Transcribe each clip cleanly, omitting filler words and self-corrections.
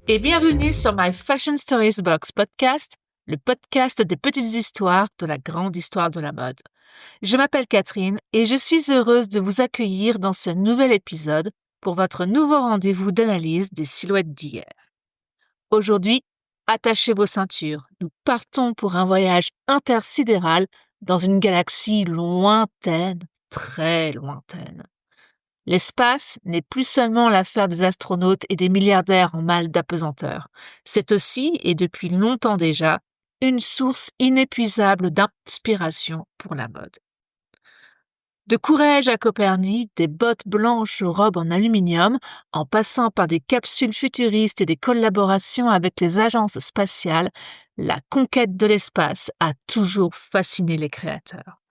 Et bienvenue sur My Fashion Stories Box podcast, le podcast des petites histoires de la grande histoire de la mode. Je m'appelle Catherine et je suis heureuse de vous accueillir dans ce nouvel épisode pour votre nouveau rendez-vous d'analyse des silhouettes d'hier. Aujourd'hui, attachez vos ceintures, nous partons pour un voyage intersidéral dans une galaxie lointaine, très lointaine. L'espace n'est plus seulement l'affaire des astronautes et des milliardaires en mal d'apesanteur. C'est aussi, et depuis longtemps déjà, une source inépuisable d'inspiration pour la mode. De Courrèges à Copernic, des bottes blanches aux robes en aluminium, en passant par des capsules futuristes et des collaborations avec les agences spatiales, la conquête de l'espace a toujours fasciné les créateurs.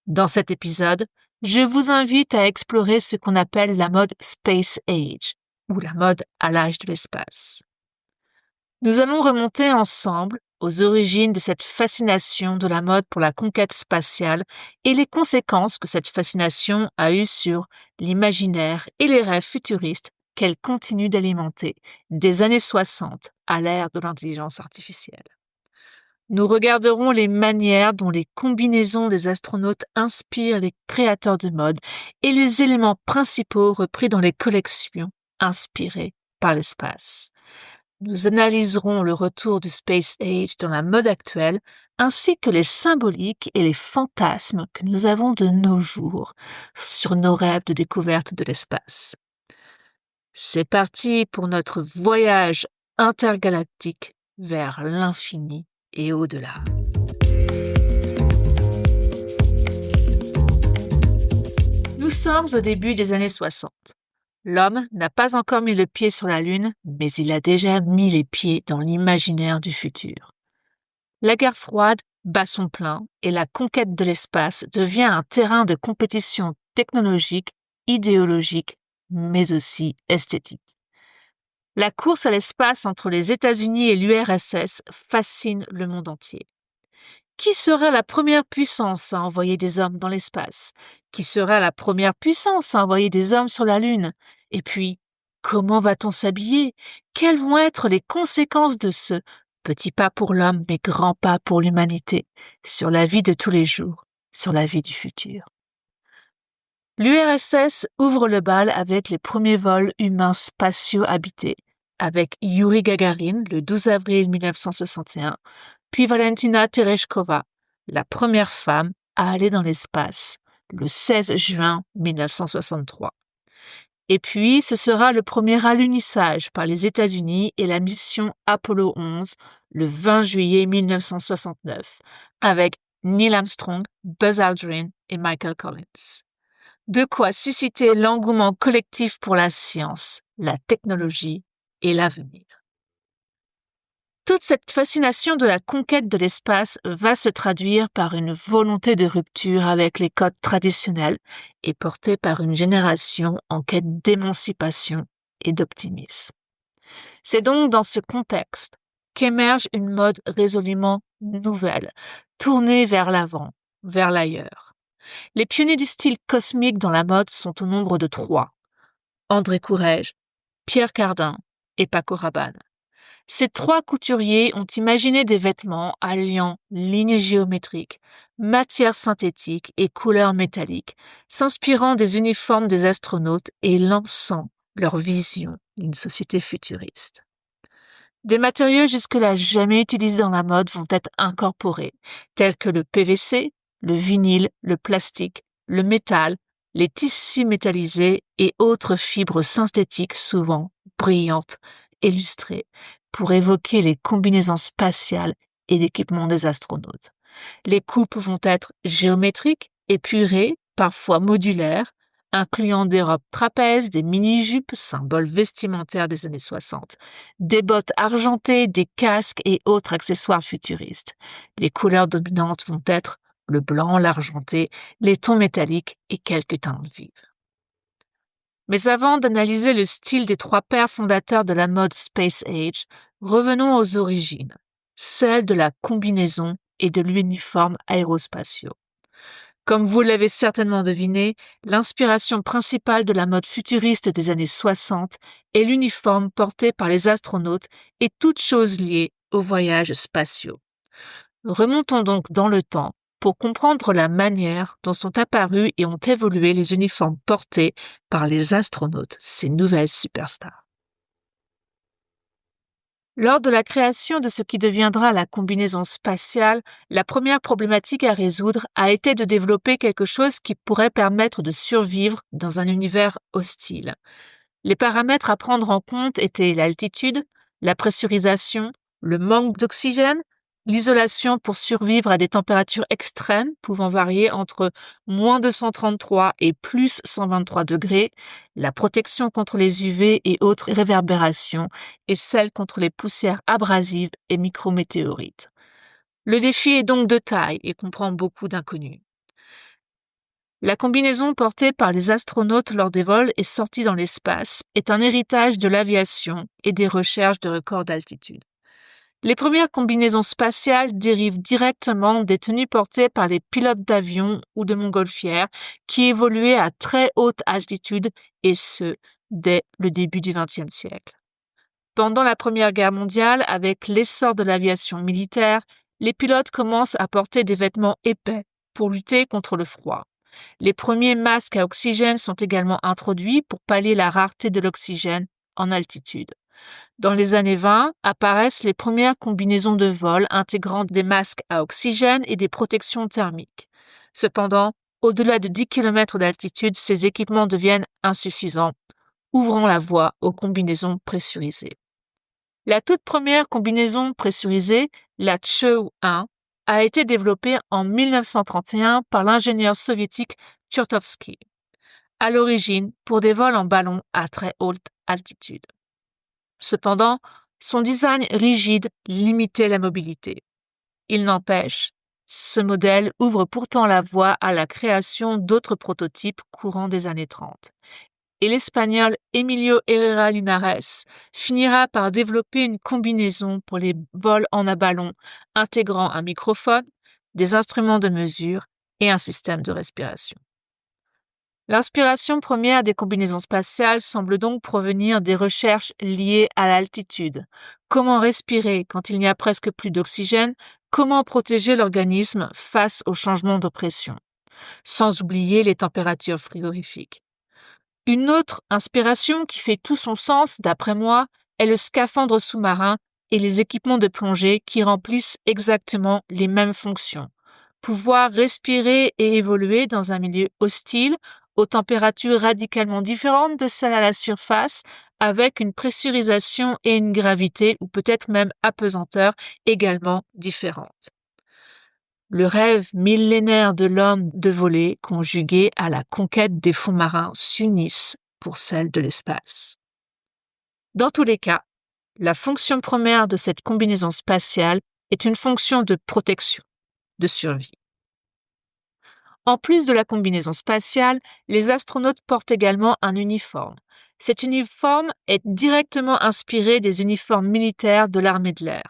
Dans cet épisode, je vous invite à explorer ce qu'on appelle la mode Space Age, ou la mode à l'âge de l'espace. Nous allons remonter ensemble aux origines de cette fascination de la mode pour la conquête spatiale et les conséquences que cette fascination a eues sur l'imaginaire et les rêves futuristes qu'elle continue d'alimenter des années 60 à l'ère de l'intelligence artificielle. Nous regarderons les manières dont les combinaisons des astronautes inspirent les créateurs de mode et les éléments principaux repris dans les collections inspirées par l'espace. Nous analyserons le retour du Space Age dans la mode actuelle, ainsi que les symboliques et les fantasmes que nous avons de nos jours sur nos rêves de découverte de l'espace. C'est parti pour notre voyage intergalactique vers l'infini et au-delà. Nous sommes au début des années 60. L'homme n'a pas encore mis le pied sur la Lune, mais il a déjà mis les pieds dans l'imaginaire du futur. La guerre froide bat son plein et la conquête de l'espace devient un terrain de compétition technologique, idéologique, mais aussi esthétique. La course à l'espace entre les États-Unis et l'URSS fascine le monde entier. Qui sera la première puissance à envoyer des hommes dans l'espace? Qui sera la première puissance à envoyer des hommes sur la Lune? Et puis, comment va-t-on s'habiller? Quelles vont être les conséquences de ce petit pas pour l'homme, mais grand pas pour l'humanité, sur la vie de tous les jours, sur la vie du futur? L'URSS ouvre le bal avec les premiers vols humains spatiaux habités, avec Yuri Gagarin le 12 avril 1961, puis Valentina Tereshkova, la première femme à aller dans l'espace, le 16 juin 1963. Et puis, ce sera le premier alunissage par les États-Unis et la mission Apollo 11 le 20 juillet 1969, avec Neil Armstrong, Buzz Aldrin et Michael Collins. De quoi susciter l'engouement collectif pour la science, la technologie et l'avenir. Toute cette fascination de la conquête de l'espace va se traduire par une volonté de rupture avec les codes traditionnels et portée par une génération en quête d'émancipation et d'optimisme. C'est donc dans ce contexte qu'émerge une mode résolument nouvelle, tournée vers l'avant, vers l'ailleurs. Les pionniers du style cosmique dans la mode sont au nombre de 3. André Courrèges, Pierre Cardin et Paco Rabanne. Ces 3 couturiers ont imaginé des vêtements alliant lignes géométriques, matières synthétiques et couleurs métalliques, s'inspirant des uniformes des astronautes et lançant leur vision d'une société futuriste. Des matériaux jusque-là jamais utilisés dans la mode vont être incorporés, tels que le PVC, le vinyle, le plastique, le métal, les tissus métallisés et autres fibres synthétiques souvent brillantes, illustrées, pour évoquer les combinaisons spatiales et l'équipement des astronautes. Les coupes vont être géométriques, épurées, parfois modulaires, incluant des robes trapèzes, des mini-jupes, symboles vestimentaires des années 60, des bottes argentées, des casques et autres accessoires futuristes. Les couleurs dominantes vont être le blanc, l'argenté, les tons métalliques et quelques teintes vives. Mais avant d'analyser le style des 3 pères fondateurs de la mode Space Age, revenons aux origines, celles de la combinaison et de l'uniforme aérospatiaux. Comme vous l'avez certainement deviné, l'inspiration principale de la mode futuriste des années 60 est l'uniforme porté par les astronautes et toutes choses liées aux voyages spatiaux. Remontons donc dans le temps pour comprendre la manière dont sont apparus et ont évolué les uniformes portés par les astronautes, ces nouvelles superstars. Lors de la création de ce qui deviendra la combinaison spatiale, la première problématique à résoudre a été de développer quelque chose qui pourrait permettre de survivre dans un univers hostile. Les paramètres à prendre en compte étaient l'altitude, la pressurisation, le manque d'oxygène, l'isolation pour survivre à des températures extrêmes pouvant varier entre moins 233 et plus 123 degrés, la protection contre les UV et autres réverbérations et celle contre les poussières abrasives et micrométéorites. Le défi est donc de taille et comprend beaucoup d'inconnus. La combinaison portée par les astronautes lors des vols et sorties dans l'espace est un héritage de l'aviation et des recherches de records d'altitude. Les premières combinaisons spatiales dérivent directement des tenues portées par les pilotes d'avion ou de montgolfières qui évoluaient à très haute altitude et ce, dès le début du XXe siècle. Pendant la Première Guerre mondiale, avec l'essor de l'aviation militaire, les pilotes commencent à porter des vêtements épais pour lutter contre le froid. Les premiers masques à oxygène sont également introduits pour pallier la rareté de l'oxygène en altitude. Dans les années 20, apparaissent les premières combinaisons de vol intégrant des masques à oxygène et des protections thermiques. Cependant, au-delà de 10 km d'altitude, ces équipements deviennent insuffisants, ouvrant la voie aux combinaisons pressurisées. La toute première combinaison pressurisée, la Tcheou-1, a été développée en 1931 par l'ingénieur soviétique Tchurtovsky, à l'origine pour des vols en ballon à très haute altitude. Cependant, son design rigide limitait la mobilité. Il n'empêche, ce modèle ouvre pourtant la voie à la création d'autres prototypes courant des années 30. Et l'Espagnol Emilio Herrera Linares finira par développer une combinaison pour les vols en ballon intégrant un microphone, des instruments de mesure et un système de respiration. L'inspiration première des combinaisons spatiales semble donc provenir des recherches liées à l'altitude. Comment respirer quand il n'y a presque plus d'oxygène? Comment protéger l'organisme face aux changements de pression? Sans oublier les températures frigorifiques. Une autre inspiration qui fait tout son sens, d'après moi, est le scaphandre sous-marin et les équipements de plongée qui remplissent exactement les mêmes fonctions. Pouvoir respirer et évoluer dans un milieu hostile, aux températures radicalement différentes de celles à la surface, avec une pressurisation et une gravité ou peut-être même apesanteur également différentes. Le rêve millénaire de l'homme de voler, conjugué à la conquête des fonds marins, s'unissent pour celle de l'espace. Dans tous les cas, la fonction première de cette combinaison spatiale est une fonction de protection, de survie. En plus de la combinaison spatiale, les astronautes portent également un uniforme. Cet uniforme est directement inspiré des uniformes militaires de l'armée de l'air.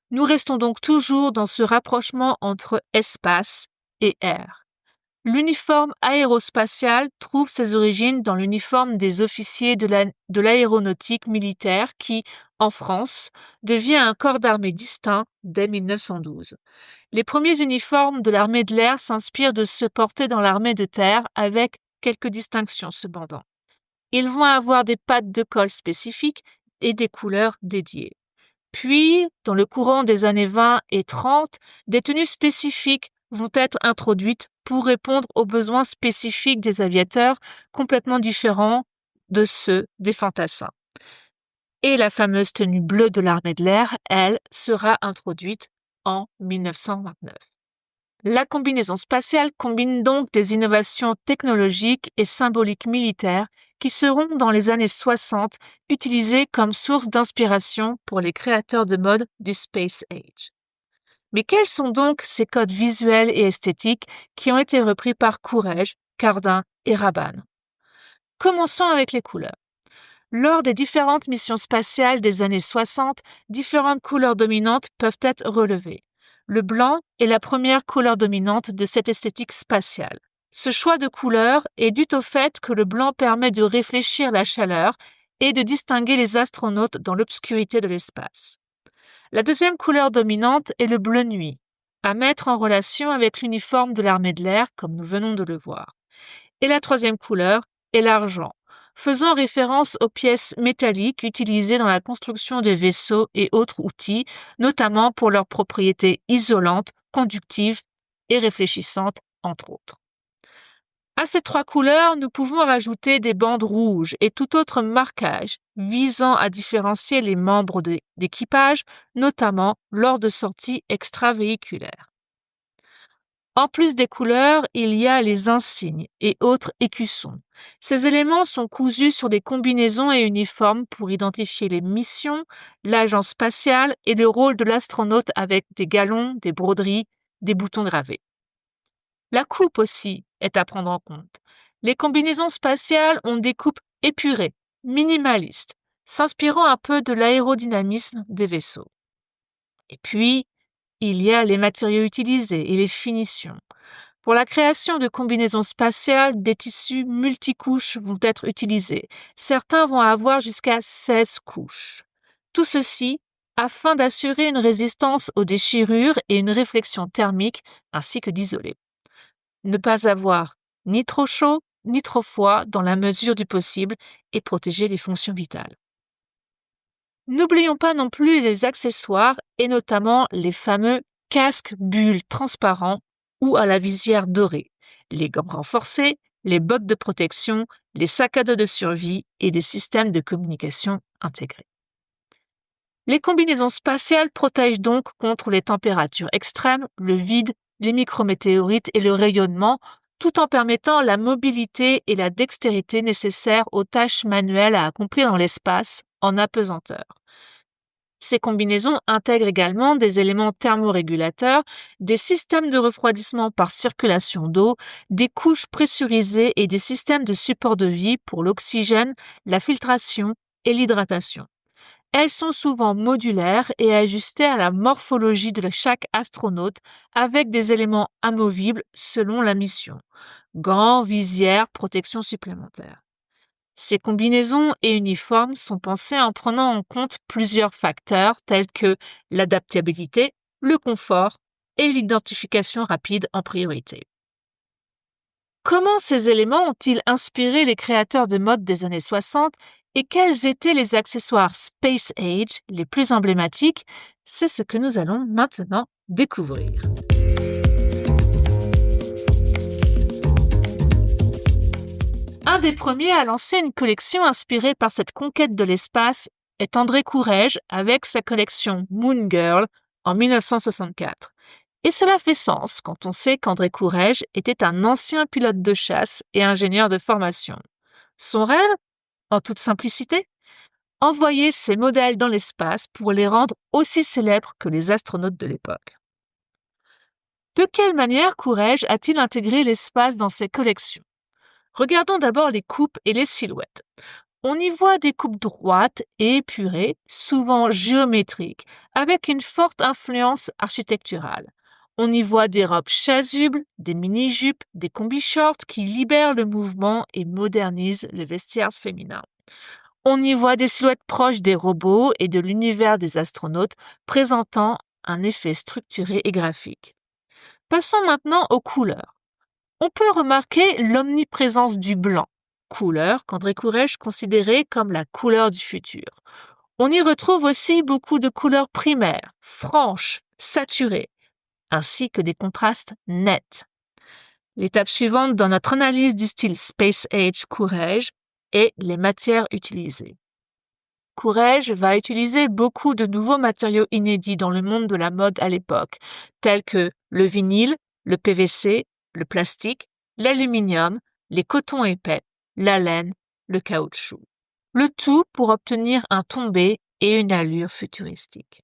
Nous restons donc toujours dans ce rapprochement entre espace et air. L'uniforme aérospatial trouve ses origines dans l'uniforme des officiers de l'aéronautique militaire qui, en France, devient un corps d'armée distinct dès 1912. Les premiers uniformes de l'armée de l'air s'inspirent de ceux portés dans l'armée de terre avec quelques distinctions cependant. Ils vont avoir des pattes de colle spécifiques et des couleurs dédiées. Puis, dans le courant des années 20 et 30, des tenues spécifiques vont être introduites pour répondre aux besoins spécifiques des aviateurs complètement différents de ceux des fantassins. Et la fameuse tenue bleue de l'armée de l'air, elle, sera introduite en 1929. La combinaison spatiale combine donc des innovations technologiques et symboliques militaires qui seront dans les années 60 utilisées comme source d'inspiration pour les créateurs de mode du Space Age. Mais quels sont donc ces codes visuels et esthétiques qui ont été repris par Courrèges, Cardin et Rabanne? Commençons avec les couleurs. Lors des différentes missions spatiales des années 60, différentes couleurs dominantes peuvent être relevées. Le blanc est la première couleur dominante de cette esthétique spatiale. Ce choix de couleur est dû au fait que le blanc permet de réfléchir la chaleur et de distinguer les astronautes dans l'obscurité de l'espace. La deuxième couleur dominante est le bleu nuit, à mettre en relation avec l'uniforme de l'armée de l'air comme nous venons de le voir. Et la troisième couleur est l'argent, faisant référence aux pièces métalliques utilisées dans la construction des vaisseaux et autres outils, notamment pour leurs propriétés isolantes, conductives et réfléchissantes, entre autres. À ces trois couleurs, nous pouvons rajouter des bandes rouges et tout autre marquage visant à différencier les membres d'équipage, notamment lors de sorties extravéhiculaires. En plus des couleurs, il y a les insignes et autres écussons. Ces éléments sont cousus sur des combinaisons et uniformes pour identifier les missions, l'agence spatiale et le rôle de l'astronaute avec des galons, des broderies, des boutons gravés. La coupe aussi est à prendre en compte. Les combinaisons spatiales ont des coupes épurées, minimalistes, s'inspirant un peu de l'aérodynamisme des vaisseaux. Et puis, il y a les matériaux utilisés et les finitions. Pour la création de combinaisons spatiales, des tissus multicouches vont être utilisés. Certains vont avoir jusqu'à 16 couches. Tout ceci afin d'assurer une résistance aux déchirures et une réflexion thermique ainsi que d'isoler. Ne pas avoir ni trop chaud ni trop froid dans la mesure du possible et protéger les fonctions vitales. N'oublions pas non plus les accessoires et notamment les fameux casques bulles transparents ou à la visière dorée, les gants renforcés, les bottes de protection, les sacs à dos de survie et des systèmes de communication intégrés. Les combinaisons spatiales protègent donc contre les températures extrêmes, le vide, les micrométéorites et le rayonnement, tout en permettant la mobilité et la dextérité nécessaires aux tâches manuelles à accomplir dans l'espace en apesanteur. Ces combinaisons intègrent également des éléments thermorégulateurs, des systèmes de refroidissement par circulation d'eau, des couches pressurisées et des systèmes de support de vie pour l'oxygène, la filtration et l'hydratation. Elles sont souvent modulaires et ajustées à la morphologie de chaque astronaute avec des éléments amovibles selon la mission. Gants, visières, protection supplémentaire. Ces combinaisons et uniformes sont pensés en prenant en compte plusieurs facteurs tels que l'adaptabilité, le confort et l'identification rapide en priorité. Comment ces éléments ont-ils inspiré les créateurs de mode des années 60 et quels étaient les accessoires Space Age les plus emblématiques? C'est ce que nous allons maintenant découvrir. Un des premiers à lancer une collection inspirée par cette conquête de l'espace est André Courrèges avec sa collection Moon Girl en 1964. Et cela fait sens quand on sait qu'André Courrèges était un ancien pilote de chasse et ingénieur de formation. Son rêve, en toute simplicité, envoyer ses modèles dans l'espace pour les rendre aussi célèbres que les astronautes de l'époque. De quelle manière Courrèges a-t-il intégré l'espace dans ses collections? Regardons d'abord les coupes et les silhouettes. On y voit des coupes droites et épurées, souvent géométriques, avec une forte influence architecturale. On y voit des robes chasubles, des mini-jupes, des combi-shorts qui libèrent le mouvement et modernisent le vestiaire féminin. On y voit des silhouettes proches des robots et de l'univers des astronautes, présentant un effet structuré et graphique. Passons maintenant aux couleurs. On peut remarquer l'omniprésence du blanc, couleur qu'André Courrèges considérait comme la couleur du futur. On y retrouve aussi beaucoup de couleurs primaires, franches, saturées, ainsi que des contrastes nets. L'étape suivante dans notre analyse du style Space Age Courrèges est les matières utilisées. Courrèges va utiliser beaucoup de nouveaux matériaux inédits dans le monde de la mode à l'époque, tels que le vinyle, le PVC, le plastique, l'aluminium, les cotons épais, la laine, le caoutchouc. Le tout pour obtenir un tombé et une allure futuristique.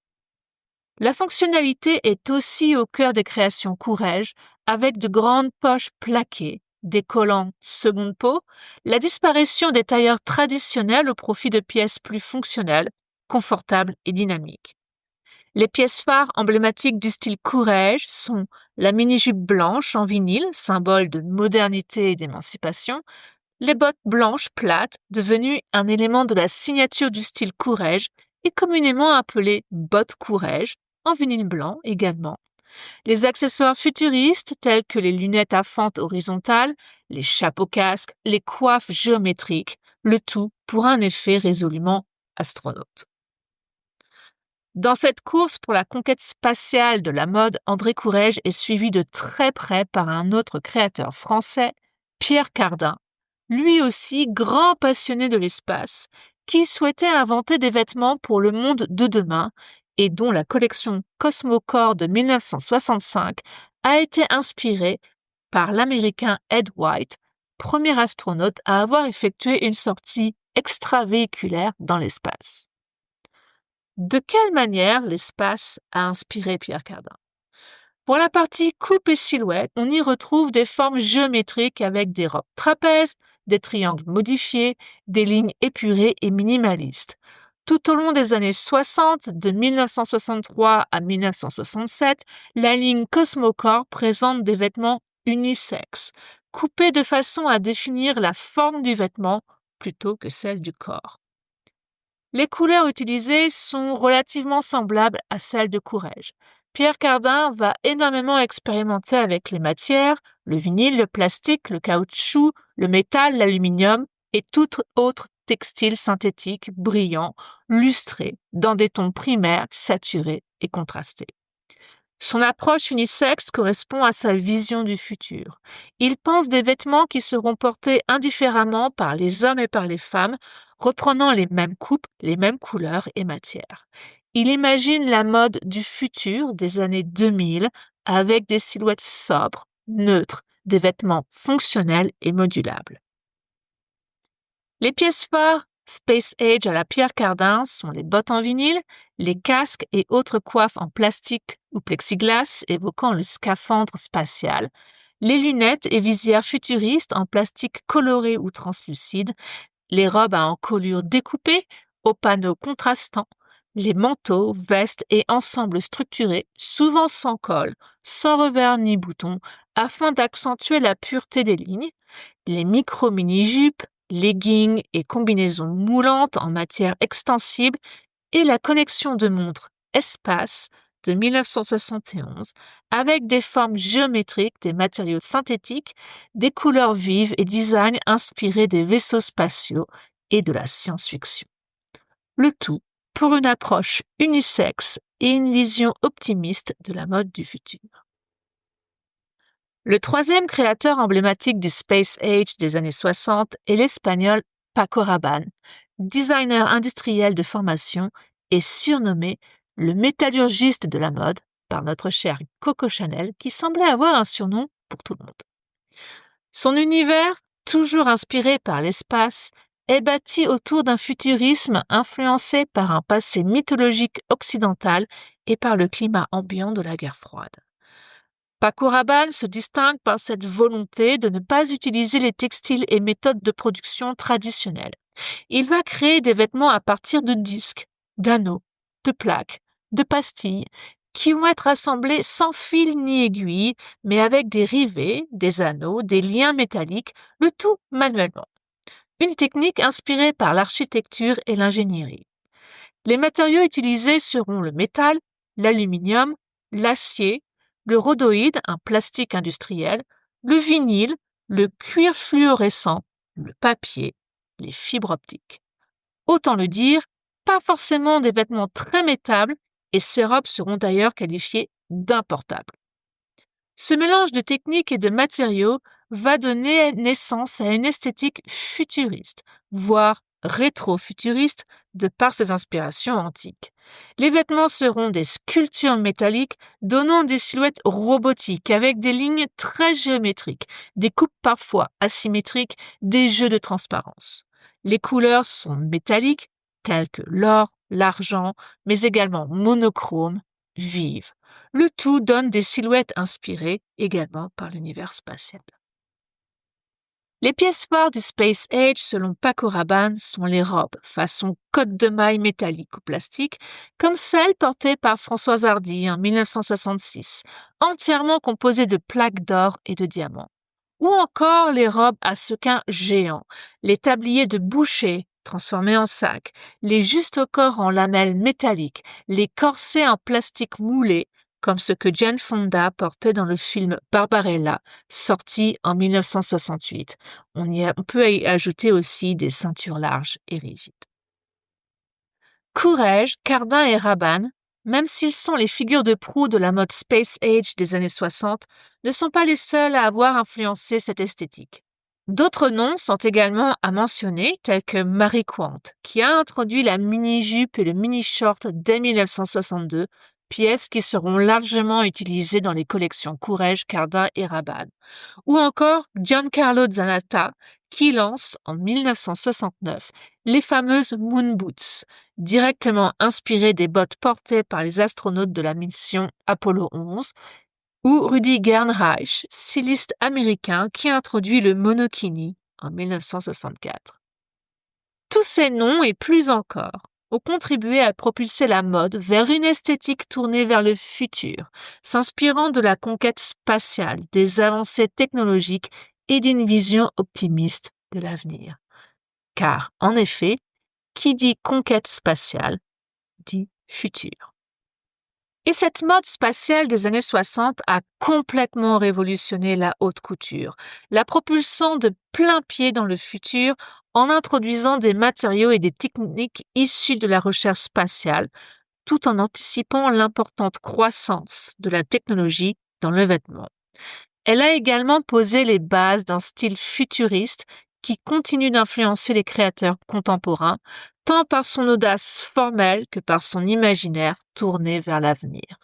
La fonctionnalité est aussi au cœur des créations Courrèges, avec de grandes poches plaquées, des collants seconde peau, la disparition des tailleurs traditionnels au profit de pièces plus fonctionnelles, confortables et dynamiques. Les pièces phares emblématiques du style Courrèges sont la mini-jupe blanche en vinyle, symbole de modernité et d'émancipation, les bottes blanches plates, devenues un élément de la signature du style Courrèges et communément appelées bottes Courrèges, en vinyle blanc également. Les accessoires futuristes tels que les lunettes à fente horizontale, les chapeaux-casques, les coiffes géométriques, le tout pour un effet résolument astronaute. Dans cette course pour la conquête spatiale de la mode, André Courrèges est suivi de très près par un autre créateur français, Pierre Cardin, lui aussi grand passionné de l'espace, qui souhaitait inventer des vêtements pour le monde de demain et dont la collection Cosmocore de 1965 a été inspirée par l'Américain Ed White, premier astronaute à avoir effectué une sortie extravéhiculaire dans l'espace. De quelle manière l'espace a inspiré Pierre Cardin? Pour la partie coupe et silhouette, on y retrouve des formes géométriques avec des robes trapèzes, des triangles modifiés, des lignes épurées et minimalistes. Tout au long des années 60, de 1963 à 1967, la ligne Cosmocore présente des vêtements unisexes, coupés de façon à définir la forme du vêtement plutôt que celle du corps. Les couleurs utilisées sont relativement semblables à celles de Courrèges. Pierre Cardin va énormément expérimenter avec les matières, le vinyle, le plastique, le caoutchouc, le métal, l'aluminium et tout autre textile synthétique brillant, lustré, dans des tons primaires, saturés et contrastés. Son approche unisexe correspond à sa vision du futur. Il pense des vêtements qui seront portés indifféremment par les hommes et par les femmes, reprenant les mêmes coupes, les mêmes couleurs et matières. Il imagine la mode du futur des années 2000 avec des silhouettes sobres, neutres, des vêtements fonctionnels et modulables. Les pièces phares Space Age à la Pierre Cardin sont les bottes en vinyle, les casques et autres coiffes en plastique ou plexiglas évoquant le scaphandre spatial, les lunettes et visières futuristes en plastique coloré ou translucide, les robes à encolure découpée aux panneaux contrastants, les manteaux, vestes et ensembles structurés, souvent sans col, sans revers ni boutons, afin d'accentuer la pureté des lignes, les micro-mini-jupes, leggings et combinaisons moulantes en matière extensible et la connexion de montres Espace de 1971 avec des formes géométriques, des matériaux synthétiques, des couleurs vives et designs inspirés des vaisseaux spatiaux et de la science-fiction. Le tout pour une approche unisexe et une vision optimiste de la mode du futur. Le troisième créateur emblématique du Space Age des années 60 est l'espagnol Paco Rabanne, designer industriel de formation et surnommé le métallurgiste de la mode par notre cher Coco Chanel qui semblait avoir un surnom pour tout le monde. Son univers, toujours inspiré par l'espace, est bâti autour d'un futurisme influencé par un passé mythologique occidental et par le climat ambiant de la guerre froide. Paco Rabanne se distingue par cette volonté de ne pas utiliser les textiles et méthodes de production traditionnelles. Il va créer des vêtements à partir de disques, d'anneaux, de plaques, de pastilles, qui vont être assemblés sans fil ni aiguille, mais avec des rivets, des anneaux, des liens métalliques, le tout manuellement. Une technique inspirée par l'architecture et l'ingénierie. Les matériaux utilisés seront le métal, l'aluminium, l'acier, le rhodoïde, un plastique industriel, le vinyle, le cuir fluorescent, le papier, les fibres optiques. Autant le dire, pas forcément des vêtements très métables et ces robes seront d'ailleurs qualifiées d'importables. Ce mélange de techniques et de matériaux va donner naissance à une esthétique futuriste, voire rétro-futuriste de par ses inspirations antiques. Les vêtements seront des sculptures métalliques donnant des silhouettes robotiques avec des lignes très géométriques, des coupes parfois asymétriques, des jeux de transparence. Les couleurs sont métalliques, telles que l'or, l'argent, mais également monochromes, vives. Le tout donne des silhouettes inspirées également par l'univers spatial. Les pièces phares du Space Age, selon Paco Rabanne, sont les robes, façon cotte de maille métallique ou plastique, comme celle portée par Françoise Hardy en 1966, entièrement composée de plaques d'or et de diamants. Ou encore les robes à sequins géants, les tabliers de boucher transformés en sacs, les juste-au-corps en lamelles métalliques, les corsets en plastique moulé, comme ce que Jane Fonda portait dans le film Barbarella, sorti en 1968. On peut y ajouter aussi des ceintures larges et rigides. Courrèges, Cardin et Rabanne, même s'ils sont les figures de proue de la mode Space Age des années 60, ne sont pas les seuls à avoir influencé cette esthétique. D'autres noms sont également à mentionner, tels que Marie Quant, qui a introduit la mini-jupe et le mini-short dès 1962, pièces qui seront largement utilisées dans les collections Courrèges, Cardin et Rabanne. Ou encore Giancarlo Zanatta, qui lance en 1969 les fameuses Moon Boots, directement inspirées des bottes portées par les astronautes de la mission Apollo 11, ou Rudi Gernreich, styliste américain qui introduit le monokini en 1964. Tous ces noms et plus encore ont contribué à propulser la mode vers une esthétique tournée vers le futur, s'inspirant de la conquête spatiale, des avancées technologiques et d'une vision optimiste de l'avenir. Car, en effet, qui dit conquête spatiale dit futur. Et cette mode spatiale des années 60 a complètement révolutionné la haute couture, la propulsant de plein pied dans le futur en introduisant des matériaux et des techniques issus de la recherche spatiale, tout en anticipant l'importante croissance de la technologie dans le vêtement. Elle a également posé les bases d'un style futuriste qui continue d'influencer les créateurs contemporains, tant par son audace formelle que par son imaginaire tourné vers l'avenir.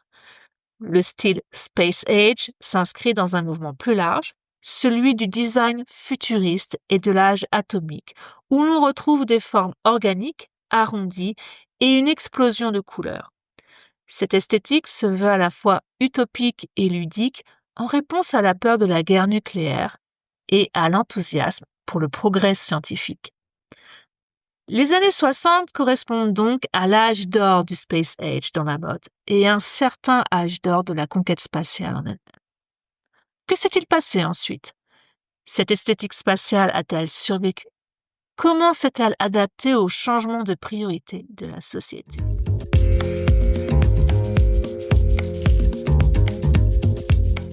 Le style Space Age s'inscrit dans un mouvement plus large, celui du design futuriste et de l'âge atomique, où l'on retrouve des formes organiques, arrondies et une explosion de couleurs. Cette esthétique se veut à la fois utopique et ludique en réponse à la peur de la guerre nucléaire et à l'enthousiasme pour le progrès scientifique. Les années 60 correspondent donc à l'âge d'or du Space Age dans la mode et un certain âge d'or de la conquête spatiale en elle-même. Que s'est-il passé ensuite? Cette esthétique spatiale a-t-elle survécu? Comment s'est-elle adaptée aux changements de priorité de la société?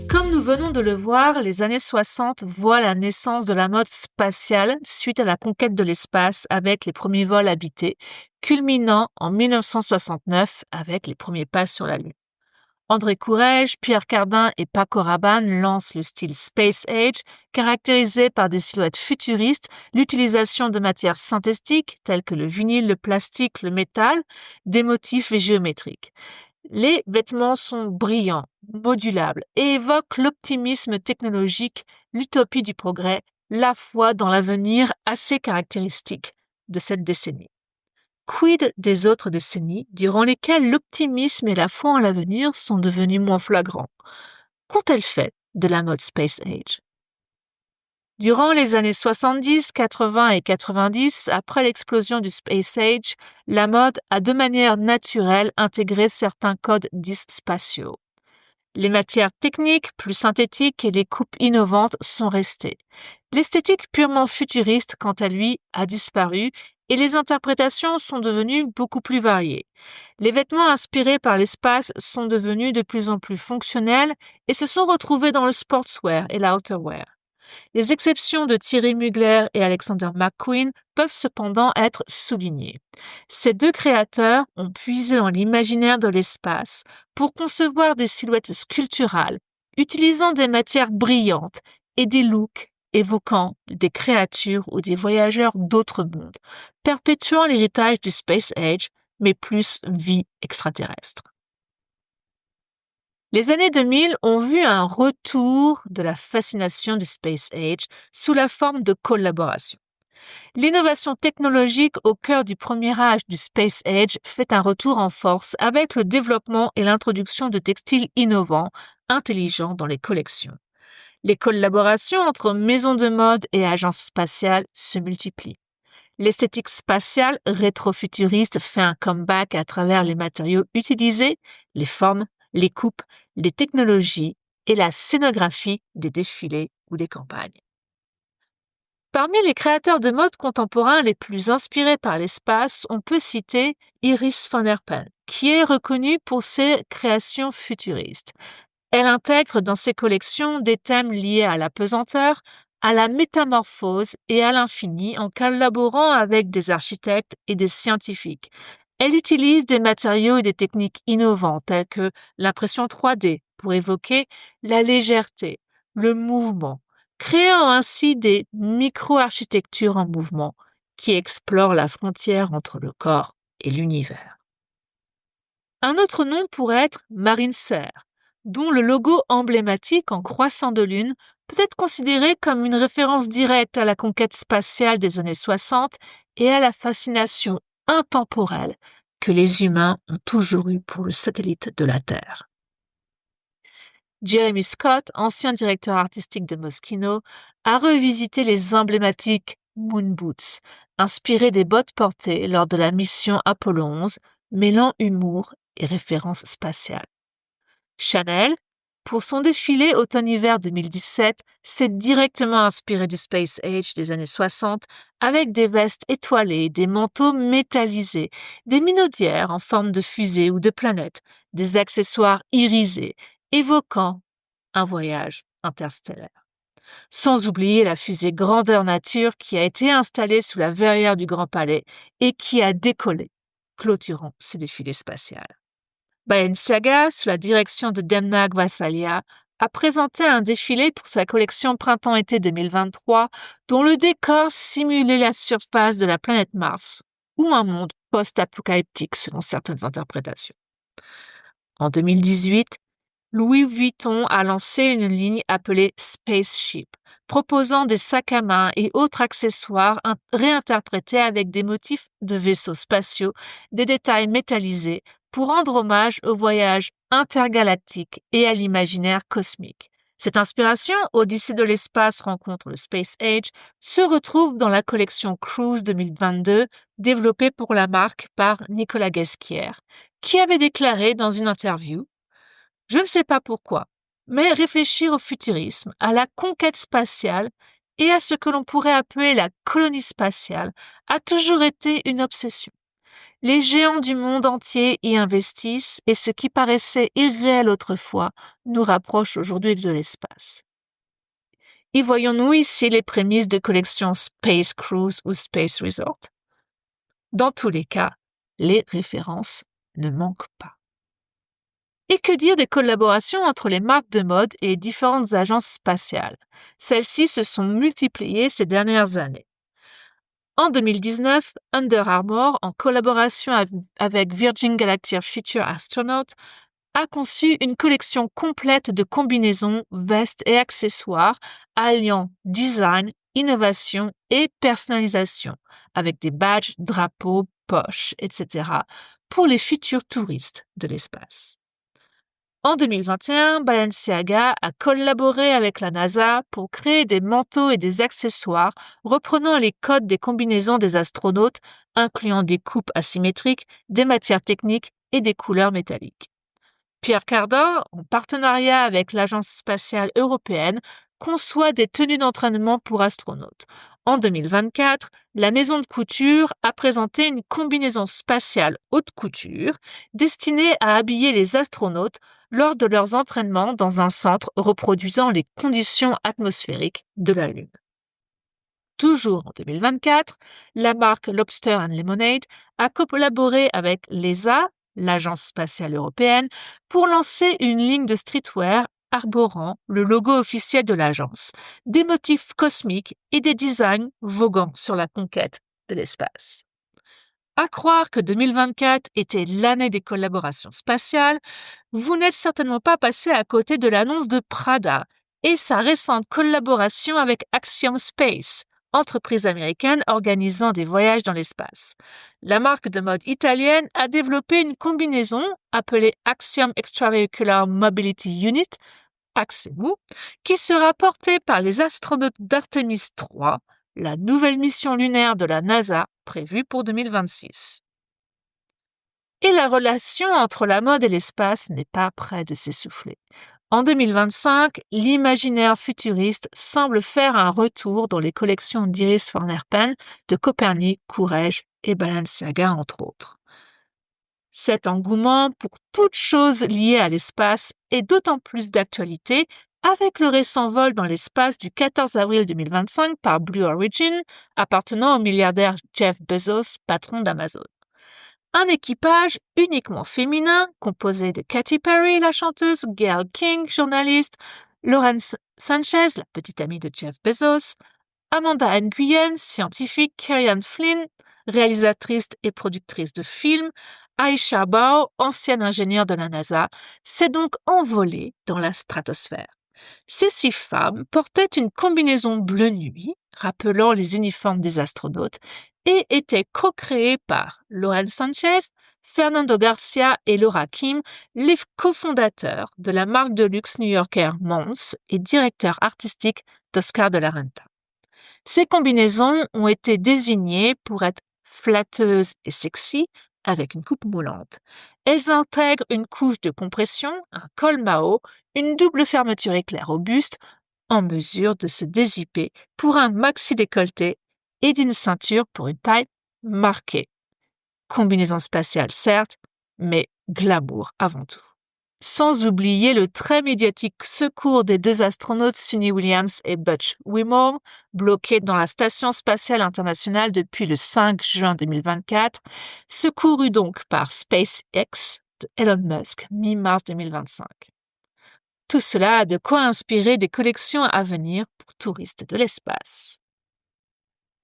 Comme nous venons de le voir, les années 60 voient la naissance de la mode spatiale suite à la conquête de l'espace avec les premiers vols habités, culminant en 1969 avec les premiers pas sur la Lune. André Courrèges, Pierre Cardin et Paco Rabanne lancent le style Space Age, caractérisé par des silhouettes futuristes, l'utilisation de matières synthétiques telles que le vinyle, le plastique, le métal, des motifs géométriques. Les vêtements sont brillants, modulables et évoquent l'optimisme technologique, l'utopie du progrès, la foi dans l'avenir assez caractéristique de cette décennie. Quid des autres décennies durant lesquelles l'optimisme et la foi en l'avenir sont devenus moins flagrants? Qu'ont-elles fait de la mode Space Age? Durant les années 70, 80 et 90, après l'explosion du Space Age, la mode a de manière naturelle intégré certains codes dits spatiaux. Les matières techniques plus synthétiques et les coupes innovantes sont restées. L'esthétique purement futuriste, quant à lui, a disparu et les interprétations sont devenues beaucoup plus variées. Les vêtements inspirés par l'espace sont devenus de plus en plus fonctionnels et se sont retrouvés dans le sportswear et l'outerwear. Les exceptions de Thierry Mugler et Alexander McQueen peuvent cependant être soulignées. Ces deux créateurs ont puisé dans l'imaginaire de l'espace pour concevoir des silhouettes sculpturales, utilisant des matières brillantes et des looks évoquant des créatures ou des voyageurs d'autres mondes, perpétuant l'héritage du Space Age, mais plus vie extraterrestre. Les années 2000 ont vu un retour de la fascination du Space Age sous la forme de collaboration. L'innovation technologique au cœur du premier âge du Space Age fait un retour en force avec le développement et l'introduction de textiles innovants, intelligents dans les collections. Les collaborations entre maisons de mode et agences spatiales se multiplient. L'esthétique spatiale rétrofuturiste fait un comeback à travers les matériaux utilisés, les formes, les coupes, les technologies et la scénographie des défilés ou des campagnes. Parmi les créateurs de mode contemporains les plus inspirés par l'espace, on peut citer Iris van Herpen, qui est reconnue pour ses créations futuristes. Elle intègre dans ses collections des thèmes liés à la pesanteur, à la métamorphose et à l'infini en collaborant avec des architectes et des scientifiques. Elle utilise des matériaux et des techniques innovantes telles que l'impression 3D pour évoquer la légèreté, le mouvement, créant ainsi des micro-architectures en mouvement qui explorent la frontière entre le corps et l'univers. Un autre nom pourrait être Marine Serre, dont le logo emblématique en croissant de lune peut être considéré comme une référence directe à la conquête spatiale des années 60 et à la fascination intemporelle que les humains ont toujours eue pour le satellite de la Terre. Jeremy Scott, ancien directeur artistique de Moschino, a revisité les emblématiques Moon Boots, inspirés des bottes portées lors de la mission Apollo 11, mêlant humour et références spatiales. Chanel, pour son défilé automne-hiver 2017, s'est directement inspiré du Space Age des années 60 avec des vestes étoilées, des manteaux métallisés, des minaudières en forme de fusée ou de planète, des accessoires irisés, évoquant un voyage interstellaire. Sans oublier la fusée grandeur nature qui a été installée sous la verrière du Grand Palais et qui a décollé, clôturant ce défilé spatial. Balenciaga, sous la direction de Demna Gvasalia, a présenté un défilé pour sa collection Printemps-été 2023 dont le décor simulait la surface de la planète Mars ou un monde post-apocalyptique selon certaines interprétations. En 2018, Louis Vuitton a lancé une ligne appelée Spaceship, proposant des sacs à main et autres accessoires réinterprétés avec des motifs de vaisseaux spatiaux, des détails métallisés, pour rendre hommage au voyage intergalactique et à l'imaginaire cosmique. Cette inspiration, Odyssée de l'espace rencontre le Space Age, se retrouve dans la collection Cruise 2022 développée pour la marque par Nicolas Ghesquière, qui avait déclaré dans une interview: « Je ne sais pas pourquoi, mais réfléchir au futurisme, à la conquête spatiale et à ce que l'on pourrait appeler la colonie spatiale a toujours été une obsession. Les géants du monde entier y investissent et ce qui paraissait irréel autrefois nous rapproche aujourd'hui de l'espace. » Y voyons-nous ici les prémices de collections Space Cruise ou Space Resort? Dans tous les cas, les références ne manquent pas. Et que dire des collaborations entre les marques de mode et les différentes agences spatiales? Celles-ci se sont multipliées ces dernières années. En 2019, Under Armour, en collaboration avec Virgin Galactic Future Astronaut, a conçu une collection complète de combinaisons, vestes et accessoires alliant design, innovation et personnalisation, avec des badges, drapeaux, poches, etc., pour les futurs touristes de l'espace. En 2021, Balenciaga a collaboré avec la NASA pour créer des manteaux et des accessoires reprenant les codes des combinaisons des astronautes, incluant des coupes asymétriques, des matières techniques et des couleurs métalliques. Pierre Cardin, en partenariat avec l'Agence spatiale européenne, conçoit des tenues d'entraînement pour astronautes. En 2024, la maison de couture a présenté une combinaison spatiale haute couture destinée à habiller les astronautes lors de leurs entraînements dans un centre reproduisant les conditions atmosphériques de la Lune. Toujours en 2024, la marque Lobster & Lemonade a collaboré avec l'ESA, l'Agence spatiale européenne, pour lancer une ligne de streetwear arborant le logo officiel de l'agence, des motifs cosmiques et des designs voguant sur la conquête de l'espace. À croire que 2024 était l'année des collaborations spatiales, vous n'êtes certainement pas passé à côté de l'annonce de Prada et sa récente collaboration avec Axiom Space, entreprise américaine organisant des voyages dans l'espace. La marque de mode italienne a développé une combinaison appelée Axiom Extravehicular Mobility Unit accès mou, qui sera porté par les astronautes d'Artemis 3, la nouvelle mission lunaire de la NASA prévue pour 2026. Et la relation entre la mode et l'espace n'est pas près de s'essouffler. En 2025, l'imaginaire futuriste semble faire un retour dans les collections d'Iris van Herpen, de Copernic, Courrèges et Balenciaga, entre autres. Cet engouement pour toute chose liée à l'espace est d'autant plus d'actualité avec le récent vol dans l'espace du 14 avril 2025 par Blue Origin, appartenant au milliardaire Jeff Bezos, patron d'Amazon. Un équipage uniquement féminin, composé de Katy Perry, la chanteuse, Gayle King, journaliste, Lauren Sanchez, la petite amie de Jeff Bezos, Amanda Nguyen, scientifique, Kerry-Anne Flynn, réalisatrice et productrice de films, Aisha Bao, ancienne ingénieure de la NASA, s'est donc envolée dans la stratosphère. Ces 6 femmes portaient une combinaison bleu nuit, rappelant les uniformes des astronautes, et étaient co-créées par Lauren Sanchez, Fernando Garcia et Laura Kim, les cofondateurs de la marque de luxe new-yorkaise Mons et directeurs artistiques d'Oscar de la Renta. Ces combinaisons ont été désignées pour être flatteuses et sexy, avec une coupe moulante. Elles intègrent une couche de compression, un col Mao, une double fermeture éclair robuste, en mesure de se dézipper pour un maxi décolleté et d'une ceinture pour une taille marquée. Combinaison spatiale certes, mais glamour avant tout. Sans oublier le très médiatique secours des 2 astronautes Suni Williams et Butch Wilmore, bloqués dans la Station spatiale internationale depuis le 5 juin 2024, secourus donc par SpaceX de Elon Musk mi-mars 2025. Tout cela a de quoi inspirer des collections à venir pour touristes de l'espace.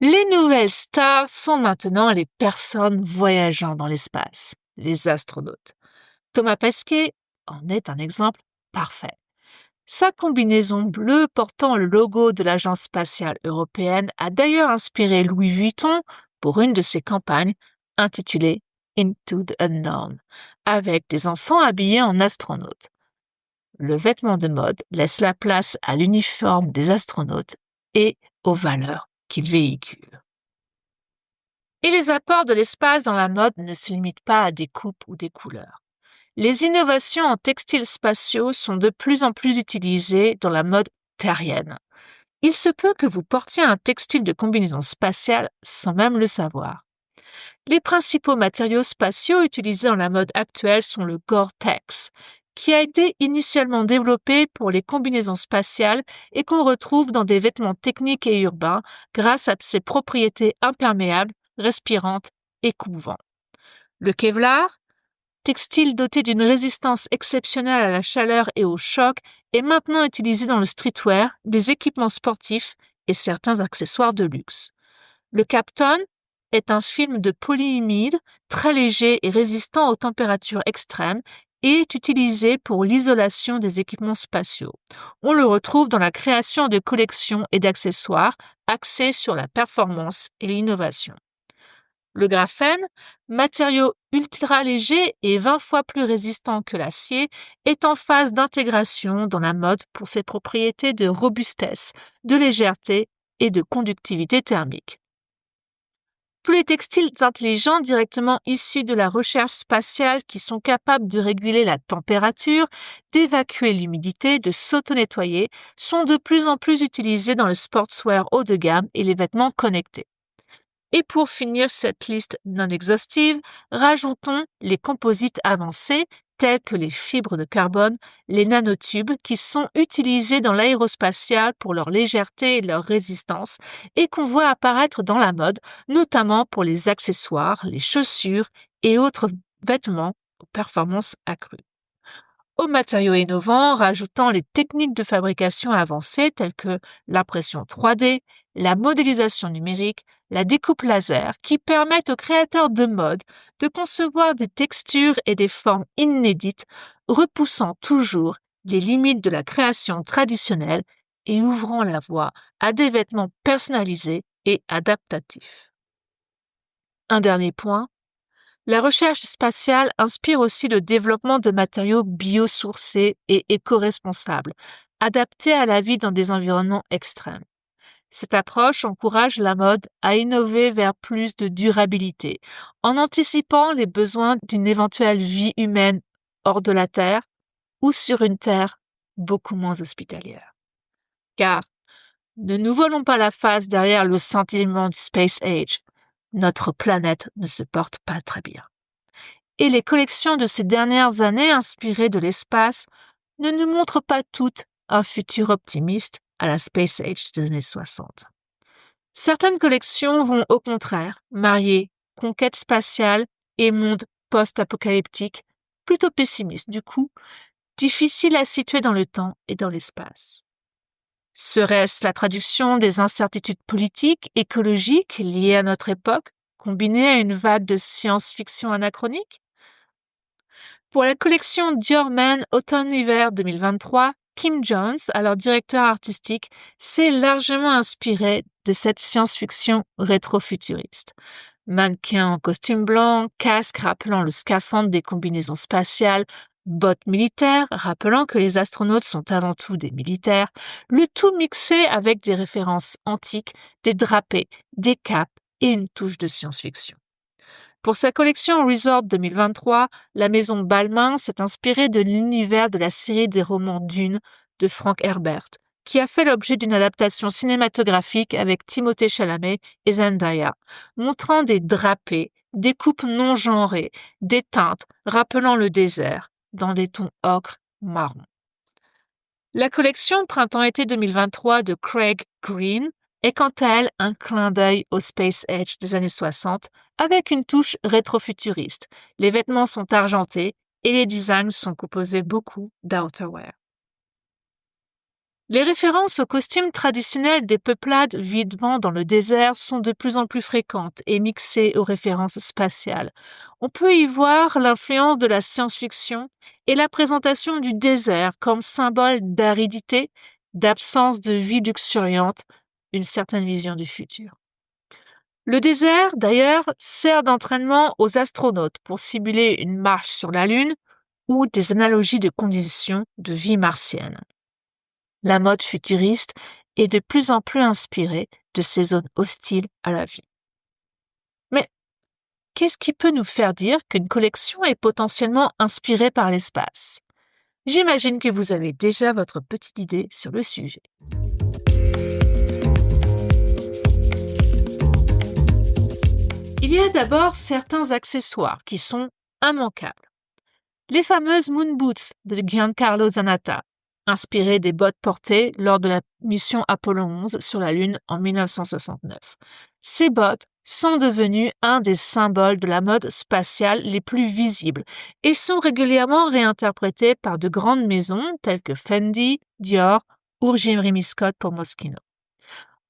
Les nouvelles stars sont maintenant les personnes voyageant dans l'espace, les astronautes. Thomas Pesquet en est un exemple parfait. Sa combinaison bleue portant le logo de l'Agence spatiale européenne a d'ailleurs inspiré Louis Vuitton pour une de ses campagnes intitulée Into the Unknown, avec des enfants habillés en astronautes. Le vêtement de mode laisse la place à l'uniforme des astronautes et aux valeurs qu'il véhicule. Et les apports de l'espace dans la mode ne se limitent pas à des coupes ou des couleurs. Les innovations en textiles spatiaux sont de plus en plus utilisées dans la mode terrienne. Il se peut que vous portiez un textile de combinaison spatiale sans même le savoir. Les principaux matériaux spatiaux utilisés dans la mode actuelle sont le Gore-Tex, qui a été initialement développé pour les combinaisons spatiales et qu'on retrouve dans des vêtements techniques et urbains grâce à ses propriétés imperméables, respirantes et coupe-vent. Le Kevlar, textile doté d'une résistance exceptionnelle à la chaleur et au choc, est maintenant utilisé dans le streetwear, des équipements sportifs et certains accessoires de luxe. Le Kapton est un film de polyimide très léger et résistant aux températures extrêmes et est utilisé pour l'isolation des équipements spatiaux. On le retrouve dans la création de collections et d'accessoires axés sur la performance et l'innovation. Le graphène, matériau ultra léger et 20 fois plus résistant que l'acier, est en phase d'intégration dans la mode pour ses propriétés de robustesse, de légèreté et de conductivité thermique. Tous les textiles intelligents directement issus de la recherche spatiale qui sont capables de réguler la température, d'évacuer l'humidité, de s'auto-nettoyer, sont de plus en plus utilisés dans le sportswear haut de gamme et les vêtements connectés. Et pour finir cette liste non exhaustive, rajoutons les composites avancés tels que les fibres de carbone, les nanotubes qui sont utilisés dans l'aérospatial pour leur légèreté et leur résistance et qu'on voit apparaître dans la mode, notamment pour les accessoires, les chaussures et autres vêtements aux performances accrues. Aux matériaux innovants, rajoutant les techniques de fabrication avancées telles que l'impression 3D, la modélisation numérique, la découpe laser qui permettent aux créateurs de mode de concevoir des textures et des formes inédites, repoussant toujours les limites de la création traditionnelle et ouvrant la voie à des vêtements personnalisés et adaptatifs. Un dernier point. La recherche spatiale inspire aussi le développement de matériaux biosourcés et éco-responsables, adaptée à la vie dans des environnements extrêmes. Cette approche encourage la mode à innover vers plus de durabilité, en anticipant les besoins d'une éventuelle vie humaine hors de la Terre ou sur une Terre beaucoup moins hospitalière. Car ne nous voilons pas la face derrière le sentiment du Space Age. Notre planète ne se porte pas très bien. Et les collections de ces dernières années inspirées de l'espace ne nous montrent pas toutes un futur optimiste à la Space Age des années 60. Certaines collections vont au contraire marier conquête spatiale et monde post-apocalyptique, plutôt pessimiste du coup, difficile à situer dans le temps et dans l'espace. Serait-ce la traduction des incertitudes politiques, écologiques liées à notre époque, combinée à une vague de science-fiction anachronique? Pour la collection Dior Men Automne-Hiver 2023, Kim Jones, alors directeur artistique, s'est largement inspiré de cette science-fiction rétro-futuriste. Mannequins en costume blanc, casques rappelant le scaphandre des combinaisons spatiales, bottes militaires rappelant que les astronautes sont avant tout des militaires, le tout mixé avec des références antiques, des drapés, des capes et une touche de science-fiction. Pour sa collection Resort 2023, la maison Balmain s'est inspirée de l'univers de la série des romans Dune de Frank Herbert, qui a fait l'objet d'une adaptation cinématographique avec Timothée Chalamet et Zendaya, montrant des drapés, des coupes non genrées, des teintes rappelant le désert, dans des tons ocre marron. La collection Printemps-été 2023 de Craig Green est quant à elle un clin d'œil au Space Age des années 60 avec une touche rétro-futuriste. Les vêtements sont argentés et les designs sont composés beaucoup d'outerwear. Les références aux costumes traditionnels des peuplades vivant dans le désert sont de plus en plus fréquentes et mixées aux références spatiales. On peut y voir l'influence de la science-fiction et la présentation du désert comme symbole d'aridité, d'absence de vie luxuriante, une certaine vision du futur. Le désert, d'ailleurs, sert d'entraînement aux astronautes pour simuler une marche sur la Lune ou des analogies de conditions de vie martienne. La mode futuriste est de plus en plus inspirée de ces zones hostiles à la vie. Mais qu'est-ce qui peut nous faire dire qu'une collection est potentiellement inspirée par l'espace? J'imagine que vous avez déjà votre petite idée sur le sujet. Il y a d'abord certains accessoires qui sont immanquables. Les fameuses Moon Boots de Giancarlo Zanatta, inspirées des bottes portées lors de la mission Apollo 11 sur la Lune en 1969. Ces bottes sont devenues un des symboles de la mode spatiale les plus visibles et sont régulièrement réinterprétées par de grandes maisons telles que Fendi, Dior ou Jim Rimmy Scott pour Moschino.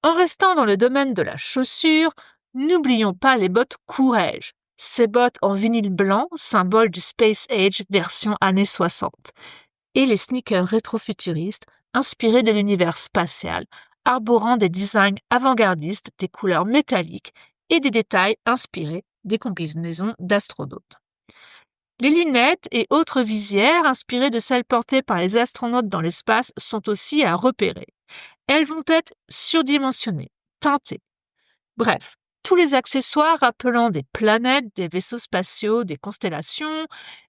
En restant dans le domaine de la chaussure, n'oublions pas les bottes Courrèges. Ces bottes en vinyle blanc, symbole du Space Age version années 60. Et les sneakers rétrofuturistes, inspirés de l'univers spatial, arborant des designs avant-gardistes, des couleurs métalliques et des détails inspirés des combinaisons d'astronautes. Les lunettes et autres visières inspirées de celles portées par les astronautes dans l'espace sont aussi à repérer. Elles vont être surdimensionnées, teintées. Bref, tous les accessoires rappelant des planètes, des vaisseaux spatiaux, des constellations,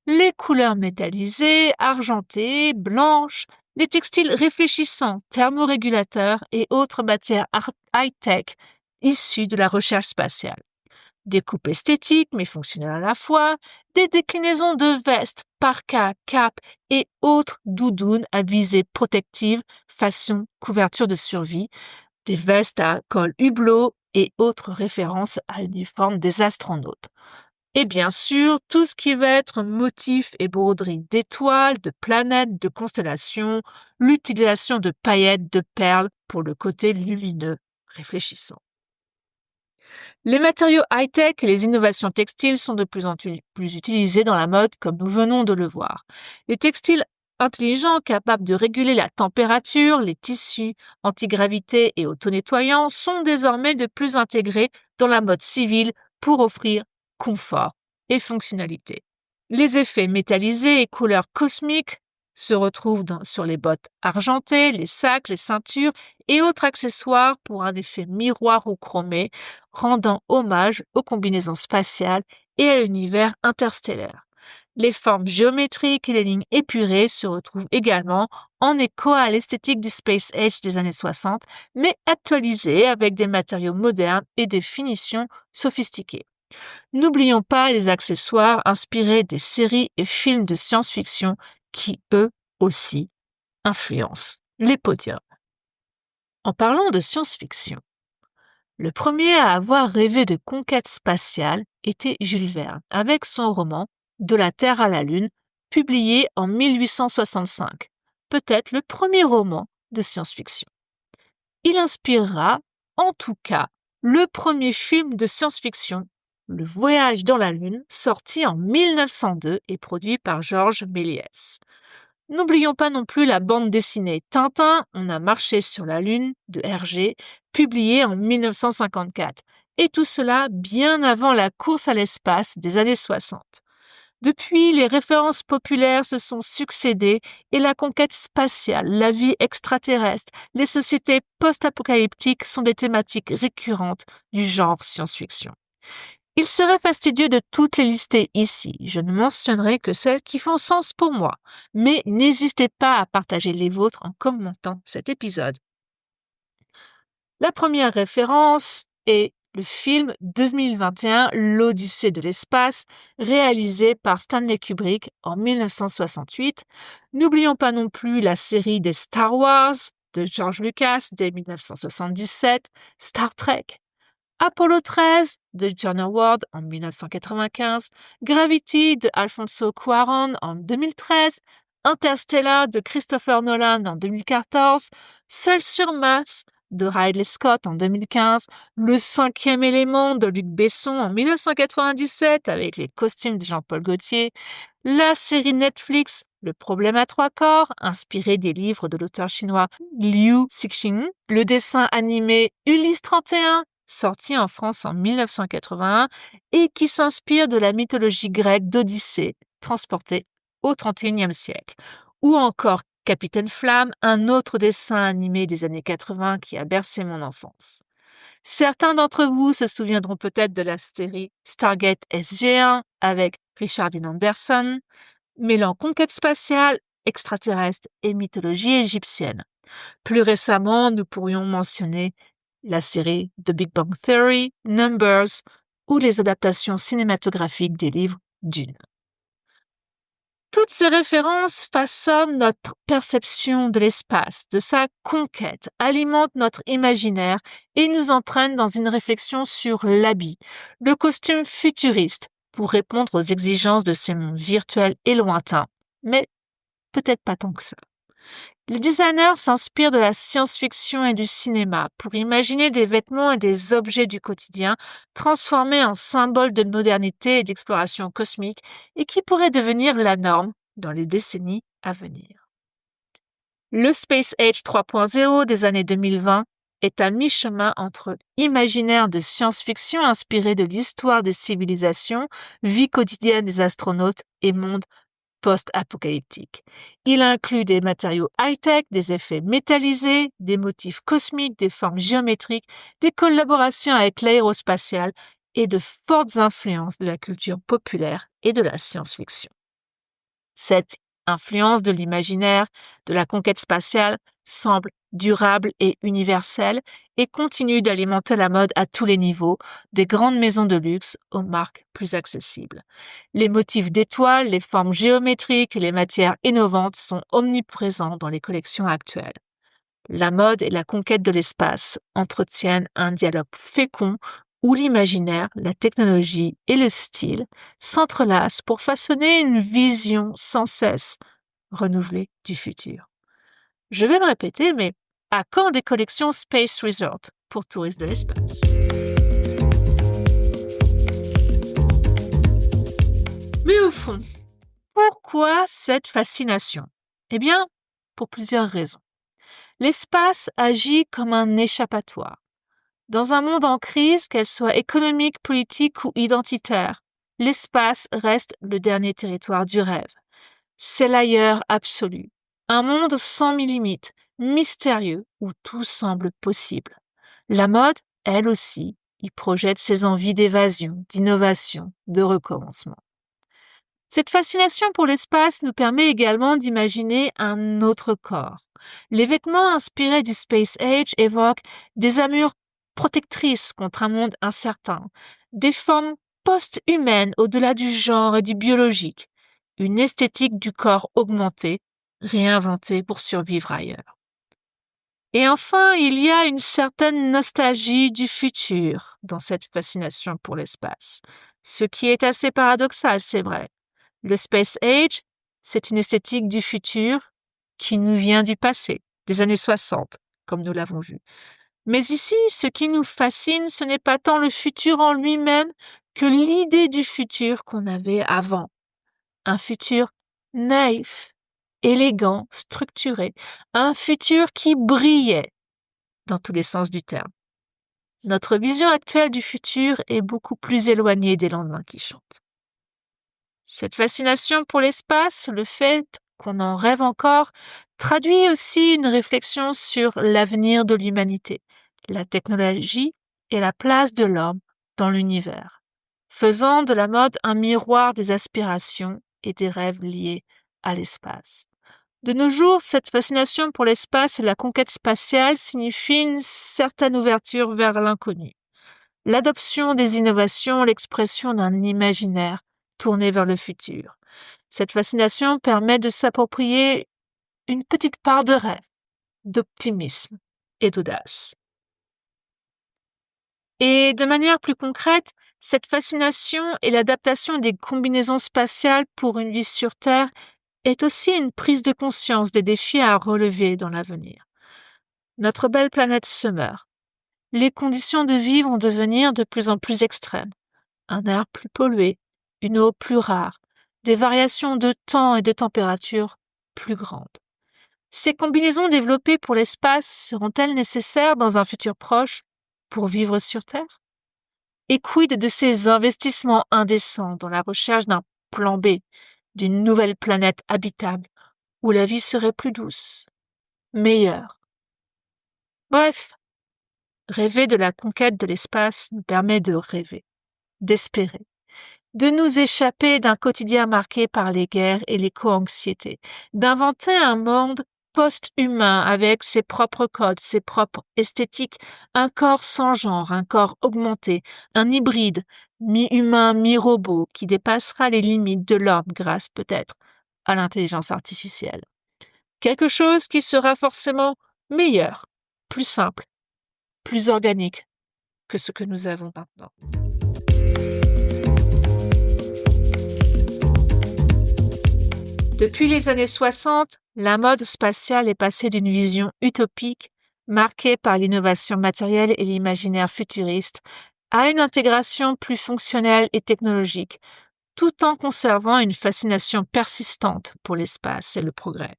les couleurs métallisées, argentées, blanches, les textiles réfléchissants, thermorégulateurs et autres matières high-tech issues de la recherche spatiale. Des coupes esthétiques mais fonctionnelles à la fois, des déclinaisons de vestes, parkas, capes et autres doudounes à visée protective, façon couverture de survie, des vestes à col hublot et autres références à l'uniforme des astronautes. Et bien sûr, tout ce qui va être motifs et broderies d'étoiles, de planètes, de constellations, l'utilisation de paillettes, de perles pour le côté lumineux, réfléchissant. Les matériaux high-tech et les innovations textiles sont de plus en plus utilisés dans la mode comme nous venons de le voir. Les textiles intelligents capables de réguler la température, les tissus antigravité et auto-nettoyants sont désormais de plus intégrés dans la mode civile pour offrir confort et fonctionnalité. Les effets métallisés et couleurs cosmiques se retrouvent sur les bottes argentées, les sacs, les ceintures et autres accessoires pour un effet miroir ou chromé, rendant hommage aux combinaisons spatiales et à l'univers interstellaire. Les formes géométriques et les lignes épurées se retrouvent également en écho à l'esthétique du Space Age des années 60, mais actualisée avec des matériaux modernes et des finitions sophistiquées. N'oublions pas les accessoires inspirés des séries et films de science-fiction qui, eux aussi, influencent les podiums. En parlant de science-fiction, le premier à avoir rêvé de conquête spatiale était Jules Verne, avec son roman De la Terre à la Lune, publié en 1865, peut-être le premier roman de science-fiction. Il inspirera, en tout cas, le premier film de science-fiction, Le Voyage dans la Lune, sorti en 1902 et produit par Georges Méliès. N'oublions pas non plus la bande dessinée Tintin, On a marché sur la Lune de Hergé, publiée en 1954. Et tout cela bien avant la course à l'espace des années 60. Depuis, les références populaires se sont succédées et la conquête spatiale, la vie extraterrestre, les sociétés post-apocalyptiques sont des thématiques récurrentes du genre science-fiction. Il serait fastidieux de toutes les lister ici, je ne mentionnerai que celles qui font sens pour moi, mais n'hésitez pas à partager les vôtres en commentant cet épisode. La première référence est le film 2021, L'Odyssée de l'espace, réalisé par Stanley Kubrick en 1968. N'oublions pas non plus la série des Star Wars de George Lucas dès 1977, Star Trek, Apollo 13 de John Howard en 1995, Gravity de Alfonso Cuarón en 2013, Interstellar de Christopher Nolan en 2014, Seul sur Mars de Ridley Scott en 2015, Le Cinquième élément de Luc Besson en 1997 avec les costumes de Jean-Paul Gaultier, la série Netflix Le Problème à trois corps, inspiré des livres de l'auteur chinois Liu Cixin, le dessin animé Ulysse 31, sorti en France en 1981 et qui s'inspire de la mythologie grecque d'Odyssée, transportée au XXIe siècle, ou encore Capitaine Flamme, un autre dessin animé des années 80 qui a bercé mon enfance. Certains d'entre vous se souviendront peut-être de la série Stargate SG-1 avec Richard Dean Anderson, mêlant conquête spatiale, extraterrestre et mythologie égyptienne. Plus récemment, nous pourrions mentionner la série The Big Bang Theory, Numbers ou les adaptations cinématographiques des livres Dune. Toutes ces références façonnent notre perception de l'espace, de sa conquête, alimentent notre imaginaire et nous entraînent dans une réflexion sur l'habit, le costume futuriste, pour répondre aux exigences de ces mondes virtuels et lointains, mais peut-être pas tant que ça. Les designers s'inspirent de la science-fiction et du cinéma pour imaginer des vêtements et des objets du quotidien transformés en symboles de modernité et d'exploration cosmique et qui pourraient devenir la norme dans les décennies à venir. Le Space Age 3.0 des années 2020 est à mi-chemin entre imaginaire de science-fiction inspiré de l'histoire des civilisations, vie quotidienne des astronautes et monde post-apocalyptique. Il inclut des matériaux high-tech, des effets métallisés, des motifs cosmiques, des formes géométriques, des collaborations avec l'aérospatiale et de fortes influences de la culture populaire et de la science-fiction. Cette influence de l'imaginaire, de la conquête spatiale, semble durable et universelle et continue d'alimenter la mode à tous les niveaux, des grandes maisons de luxe aux marques plus accessibles. Les motifs d'étoiles, les formes géométriques et les matières innovantes sont omniprésents dans les collections actuelles. La mode et la conquête de l'espace entretiennent un dialogue fécond où l'imaginaire, la technologie et le style s'entrelacent pour façonner une vision sans cesse renouvelée du futur. Je vais me répéter, mais à quand des collections Space Resort pour touristes de l'espace? Mais au fond, pourquoi cette fascination? Eh bien, pour plusieurs raisons. L'espace agit comme un échappatoire. Dans un monde en crise, qu'elle soit économique, politique ou identitaire, l'espace reste le dernier territoire du rêve. C'est l'ailleurs absolu, un monde sans limites, mystérieux, où tout semble possible. La mode, elle aussi, y projette ses envies d'évasion, d'innovation, de recommencement. Cette fascination pour l'espace nous permet également d'imaginer un autre corps. Les vêtements inspirés du Space Age évoquent des armures protectrices contre un monde incertain, des formes post-humaines au-delà du genre et du biologique, une esthétique du corps augmenté, réinventée pour survivre ailleurs. Et enfin, il y a une certaine nostalgie du futur dans cette fascination pour l'espace, ce qui est assez paradoxal, c'est vrai. Le Space Age, c'est une esthétique du futur qui nous vient du passé, des années 60, comme nous l'avons vu. Mais ici, ce qui nous fascine, ce n'est pas tant le futur en lui-même que l'idée du futur qu'on avait avant. Un futur naïf, élégant, structuré, un futur qui brillait dans tous les sens du terme. Notre vision actuelle du futur est beaucoup plus éloignée des lendemains qui chantent. Cette fascination pour l'espace, le fait qu'on en rêve encore, traduit aussi une réflexion sur l'avenir de l'humanité, la technologie et la place de l'homme dans l'univers, faisant de la mode un miroir des aspirations et des rêves liés à l'espace. De nos jours, cette fascination pour l'espace et la conquête spatiale signifie une certaine ouverture vers l'inconnu. L'adoption des innovations, l'expression d'un imaginaire tourné vers le futur. Cette fascination permet de s'approprier une petite part de rêve, d'optimisme et d'audace. Et de manière plus concrète, cette fascination et l'adaptation des combinaisons spatiales pour une vie sur Terre est aussi une prise de conscience des défis à relever dans l'avenir. Notre belle planète se meurt. Les conditions de vie vont devenir de plus en plus extrêmes. Un air plus pollué, une eau plus rare, des variations de temps et de température plus grandes. Ces combinaisons développées pour l'espace seront-elles nécessaires dans un futur proche pour vivre sur Terre? Et quid de ces investissements indécents dans la recherche d'un plan B, d'une nouvelle planète habitable où la vie serait plus douce, meilleure? Bref, rêver de la conquête de l'espace nous permet de rêver, d'espérer, de nous échapper d'un quotidien marqué par les guerres et l'éco-anxiété, d'inventer un monde post-humain avec ses propres codes, ses propres esthétiques, un corps sans genre, un corps augmenté, un hybride, mi-humain, mi-robot, qui dépassera les limites de l'homme grâce peut-être à l'intelligence artificielle. Quelque chose qui sera forcément meilleur, plus simple, plus organique que ce que nous avons maintenant. Depuis les années 60, la mode spatiale est passée d'une vision utopique, marquée par l'innovation matérielle et l'imaginaire futuriste, à une intégration plus fonctionnelle et technologique, tout en conservant une fascination persistante pour l'espace et le progrès.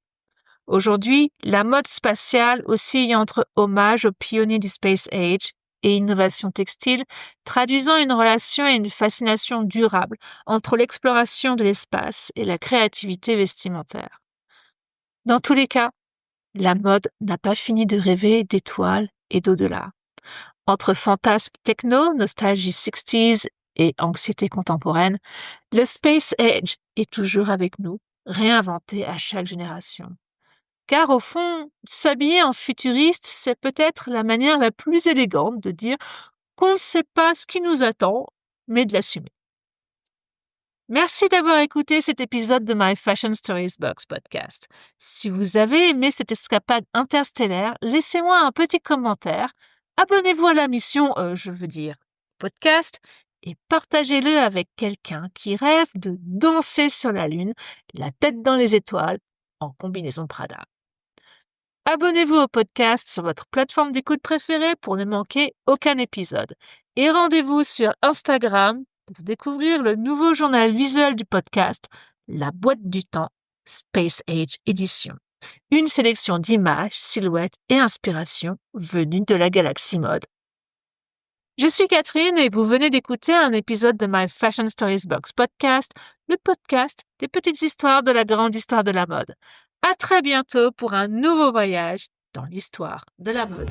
Aujourd'hui, la mode spatiale oscille entre hommage aux pionniers du Space Age et innovation textile, traduisant une relation et une fascination durable entre l'exploration de l'espace et la créativité vestimentaire. Dans tous les cas, la mode n'a pas fini de rêver d'étoiles et d'au-delà. Entre fantasmes techno, nostalgie 60s et anxiété contemporaine, le Space Age est toujours avec nous, réinventé à chaque génération. Car au fond, s'habiller en futuriste, c'est peut-être la manière la plus élégante de dire qu'on ne sait pas ce qui nous attend, mais de l'assumer. Merci d'avoir écouté cet épisode de My Fashion Stories Box podcast. Si vous avez aimé cette escapade interstellaire, laissez-moi un petit commentaire, abonnez-vous à la mission, podcast, et partagez-le avec quelqu'un qui rêve de danser sur la Lune, la tête dans les étoiles, en combinaison Prada. Abonnez-vous au podcast sur votre plateforme d'écoute préférée pour ne manquer aucun épisode. Et rendez-vous sur Instagram pour découvrir le nouveau journal visuel du podcast, La Boîte du Temps, Space Age Edition. Une sélection d'images, silhouettes et inspirations venues de la galaxie mode. Je suis Catherine et vous venez d'écouter un épisode de My Fashion Stories Box podcast, le podcast des petites histoires de la grande histoire de la mode. À très bientôt pour un nouveau voyage dans l'histoire de la mode.